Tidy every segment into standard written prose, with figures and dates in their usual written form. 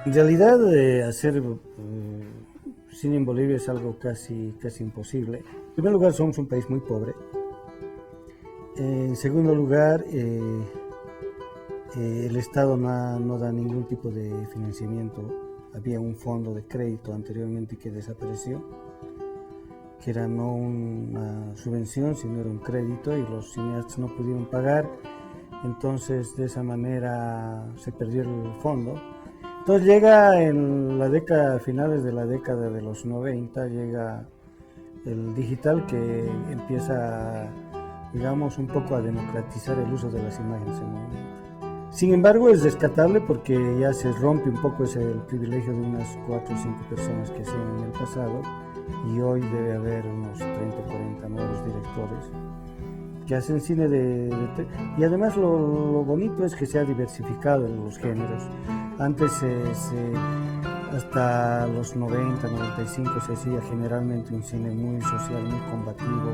En realidad, hacer cine en Bolivia es algo casi imposible. En primer lugar, somos un país muy pobre. En segundo lugar, el Estado no da ningún tipo de financiamiento. Había un fondo de crédito anteriormente que desapareció, que era no una subvención, sino era un crédito y los cineastas no pudieron pagar. Entonces, de esa manera se perdió el fondo. Entonces llega en la década, finales de la década de los 90, llega el digital que empieza, digamos, un poco a democratizar el uso de las imágenes en movimiento. Sin embargo, es rescatable porque ya se rompe un poco el privilegio de unas 4 o 5 personas que hacían en el pasado y hoy debe haber unos 30 o 40 nuevos directores que hacen cine y además lo bonito es que se ha diversificado en los géneros. Antes hasta los 90, 95 se hacía generalmente un cine muy social, muy combativo,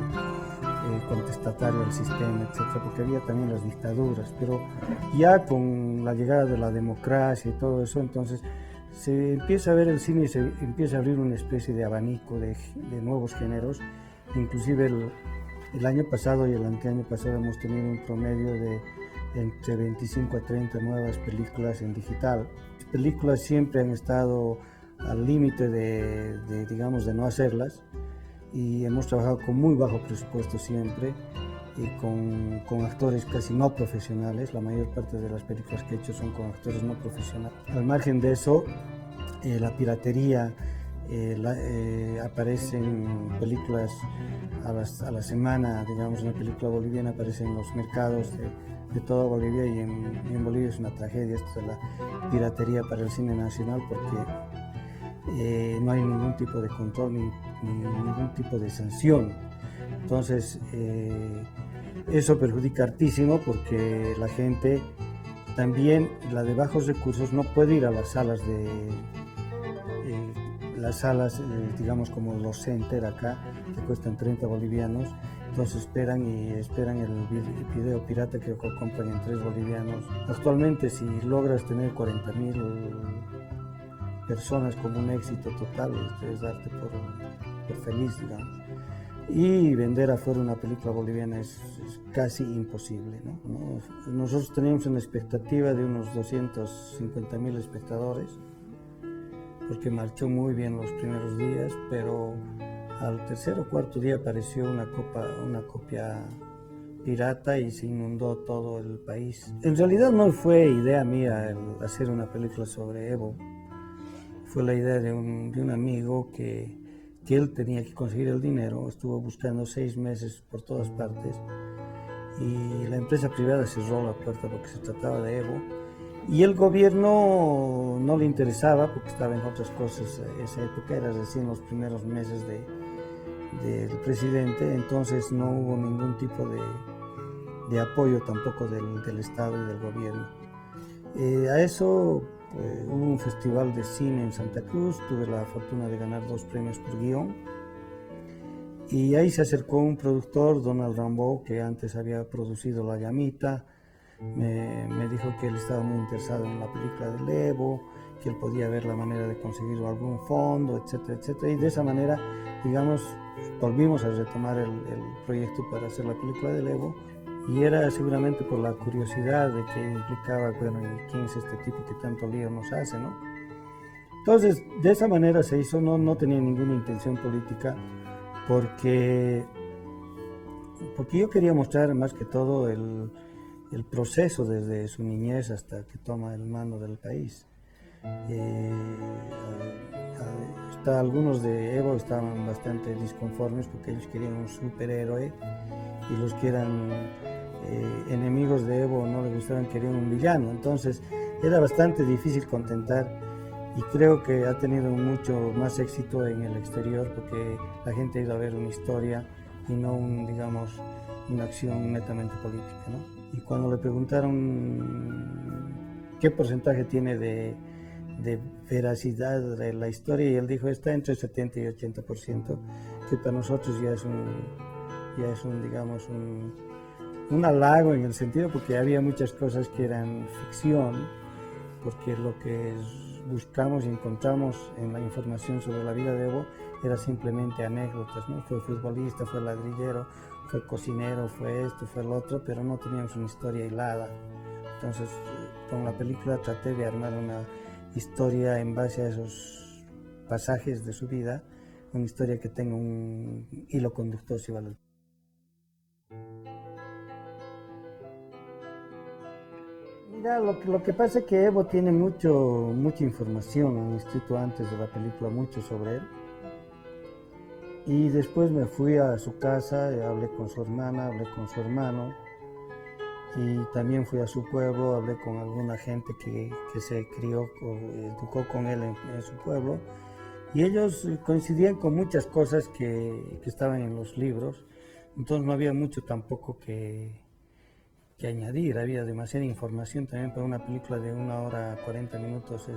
contestatario al sistema, etcétera, porque había también las dictaduras, pero ya con la llegada de la democracia y todo eso, entonces se empieza a ver el cine y se empieza a abrir una especie de abanico de nuevos géneros, inclusive el año pasado y el anteaño pasado hemos tenido un promedio de entre 25 a 30 nuevas películas en digital. Las películas siempre han estado al límite digamos, de no hacerlas y hemos trabajado con muy bajo presupuesto siempre y con actores casi no profesionales. La mayor parte de las películas que he hecho son con actores no profesionales. Al margen de eso, la piratería, aparecen películas a la semana, digamos, una película boliviana aparece en los mercados de toda Bolivia y en Bolivia es una tragedia esto de la piratería para el cine nacional porque no hay ningún tipo de control ni ningún tipo de sanción. Entonces, eso perjudica hartísimo porque la gente también, la de bajos recursos, no puede ir a las salas digamos como los Center acá, que cuestan 30 bolivianos, entonces esperan el video pirata que compran en 3 bolivianos. Actualmente, si logras tener 40.000 personas como un éxito total, es darte por feliz, digamos. Y vender afuera una película boliviana es casi imposible, ¿no? Nosotros teníamos una expectativa de unos 250.000 espectadores, porque marchó muy bien los primeros días, pero al tercer o cuarto día apareció una copia pirata y se inundó todo el país. En realidad no fue idea mía el hacer una película sobre Evo, fue la idea de un amigo que él tenía que conseguir el dinero, estuvo buscando 6 meses por todas partes y la empresa privada cerró la puerta porque se trataba de Evo. Y el gobierno no le interesaba porque estaba en otras cosas. Esa época era recién los primeros meses del presidente, entonces no hubo ningún tipo de apoyo tampoco del Estado y del gobierno. A eso hubo un festival de cine en Santa Cruz, tuve la fortuna de ganar 2 premios por guión. Y ahí se acercó un productor, Donald Rambo, que antes había producido La Llamita. Me dijo que él estaba muy interesado en la película de Evo, que él podía ver la manera de conseguir algún fondo, etcétera, etcétera. Y de esa manera, digamos, volvimos a retomar el proyecto para hacer la película de Evo. Y era seguramente por la curiosidad de que implicaba, bueno, ¿quién es este tipo que tanto lío nos hace, no? Entonces, de esa manera se hizo, no tenía ninguna intención política, porque yo quería mostrar más que todo el proceso desde su niñez hasta que toma el mando del país. Algunos de Evo estaban bastante disconformes porque ellos querían un superhéroe y los que eran enemigos de Evo no les gustaban, querían un villano. Entonces era bastante difícil contentar y creo que ha tenido mucho más éxito en el exterior porque la gente ha ido a ver una historia y no digamos, una acción netamente política, ¿no? Y cuando le preguntaron qué porcentaje tiene de veracidad de la historia, y él dijo, está entre 70 y 80%, que para nosotros ya es digamos, un halago en el sentido porque había muchas cosas que eran ficción, porque lo que buscamos y encontramos en la información sobre la vida de Evo era simplemente anécdotas, ¿no? Fue futbolista, fue ladrillero, fue cocinero, fue esto, fue lo otro, pero no teníamos una historia hilada. Entonces, con la película traté de armar una historia en base a esos pasajes de su vida, una historia que tenga un hilo conductor, si vale. Mira, lo que pasa es que Evo tiene mucha información, han escrito antes de la película mucho sobre él. Y después me fui a su casa, hablé con su hermana, hablé con su hermano, y también fui a su pueblo, hablé con alguna gente que se crió o educó con él en su pueblo, y ellos coincidían con muchas cosas que estaban en los libros, entonces no había mucho tampoco que añadir, había demasiada información también para una película de 1 hora 40 minutos,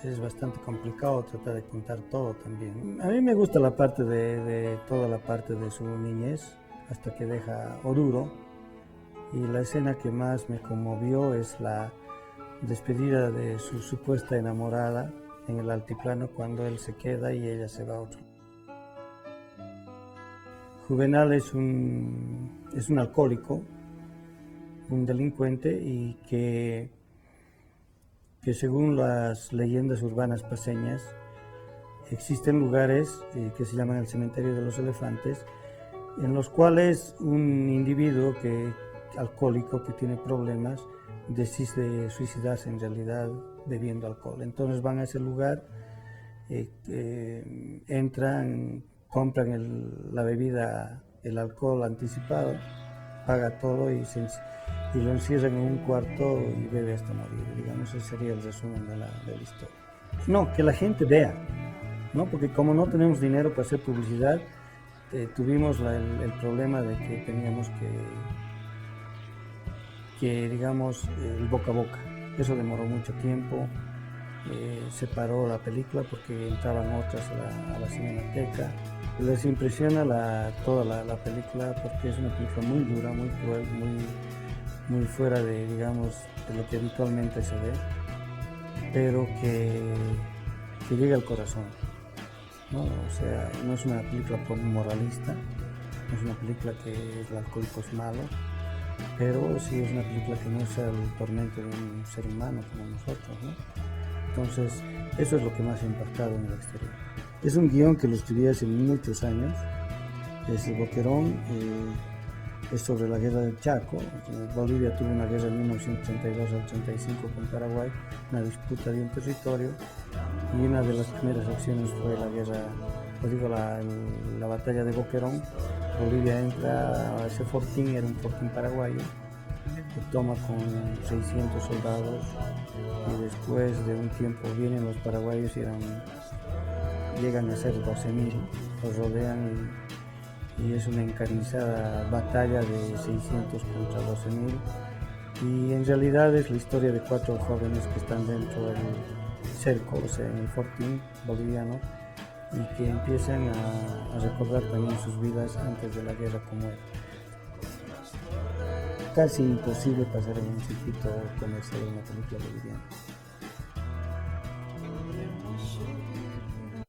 es bastante complicado tratar de contar todo también. A mí me gusta la parte de toda la parte de su niñez, hasta que deja Oruro, y la escena que más me conmovió es la despedida de su supuesta enamorada en el altiplano cuando él se queda y ella se va a otro. Juvenal es un alcohólico, un delincuente, y que según las leyendas urbanas paceñas existen lugares que se llaman el cementerio de los elefantes, en los cuales un individuo alcohólico que tiene problemas decide suicidarse en realidad bebiendo alcohol. Entonces van a ese lugar, entran, compran la bebida, el alcohol anticipado, paga todo y lo encierran en un cuarto y bebe hasta morir. Digamos, ese sería el resumen de la historia. No, que la gente vea, ¿no? Porque como no tenemos dinero para hacer publicidad, tuvimos el problema de que teníamos que digamos, el boca a boca. Eso demoró mucho tiempo, se paró la película porque entraban otras a la Cinemateca. Les impresiona toda la película porque es una película muy dura, muy cruel, muy fuera de, digamos, de lo que habitualmente se ve, pero que llega al corazón, ¿no? O sea, no es una película moralista, no es una película que el alcohólico es malo, pero sí es una película que muestra el tormento de un ser humano como nosotros, ¿no? Entonces, eso es lo que más ha impactado en el exterior. Es un guión que lo escribí hace muchos años, es Boquerón, es sobre la guerra del Chaco. Bolivia tuvo una guerra en 1932 al 35 con Paraguay, una disputa de un territorio, y una de las primeras acciones fue la guerra, la batalla de Boquerón. Bolivia entra a ese fortín, era un fortín paraguayo, que toma con 600 soldados, y después de un tiempo vienen los paraguayos y llegan a ser 12.000, los rodean y es una encarnizada batalla de 600 contra 12.000, y en realidad es la historia de 4 jóvenes que están dentro del cerco, o sea, en el fortín boliviano, y que empiezan a recordar también sus vidas antes de la guerra como era. Casi imposible pasar en un circuito comercial una película boliviana.